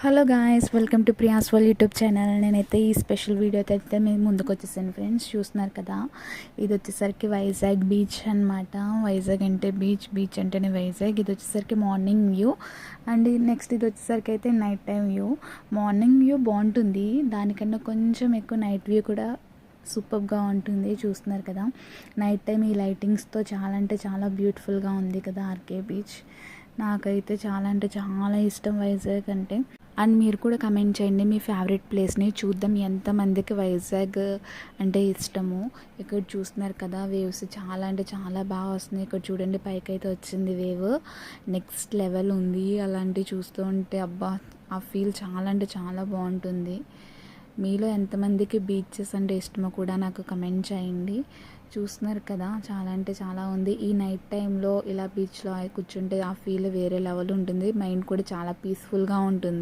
Hello guys, welcome to Priya's world YouTube channel. నేనైతే ఈ special వీడియోతో అయితే మేము ముందుకు వచ్చేసాను ఫ్రెండ్స్. చూస్తున్నారు కదా, ఇది వచ్చేసరికి వైజాగ్ బీచ్ అనమాట. వైజాగ్ అంటే బీచ్ అంటేనే వైజాగ్. ఇది వచ్చేసరికి మార్నింగ్ వ్యూ అండ్ నెక్స్ట్ ఇది వచ్చేసరికి అయితే night time view. Morning view బాగుంటుంది, దానికన్నా కొంచెం ఎక్కువ నైట్ వ్యూ కూడా సూపర్గా ఉంటుంది. చూస్తున్నారు కదా, నైట్ టైం ఈ లైటింగ్స్తో చాలా అంటే చాలా బ్యూటిఫుల్గా ఉంది కదా ఆర్కే బీచ్. నాకైతే చాలా అంటే చాలా ఇష్టం వైజాగ్ అంటే. అండ్ మీరు కూడా కమెంట్ చేయండి మీ ఫేవరెట్ ప్లేస్ని, చూద్దాం ఎంతమందికి వైజాగ్ అంటే ఇష్టము. ఇక్కడ చూస్తున్నారు కదా, వేవ్స్ చాలా అంటే చాలా బాగా వస్తున్నాయి. ఇక్కడ చూడండి, పైకి అయితే వచ్చింది వేవ్, నెక్స్ట్ లెవెల్ ఉంది. అలాంటివి చూస్తూ ఉంటే అబ్బా, ఆ ఫీల్ చాలా అంటే చాలా బాగుంటుంది. మీలో ఎంతమందికి బీచెస్ అంటే ఇష్టమో కూడా నాకు కమెంట్ చేయండి. చూస్తున్నారు కదా, చాలా అంటే చాలా ఉంది. ఈ నైట్ టైంలో ఇలా బీచ్లో కూర్చుంటే ఆ ఫీల్ వేరే లెవెల్ ఉంటుంది. మైండ్ కూడా చాలా పీస్ఫుల్గా ఉంటుంది.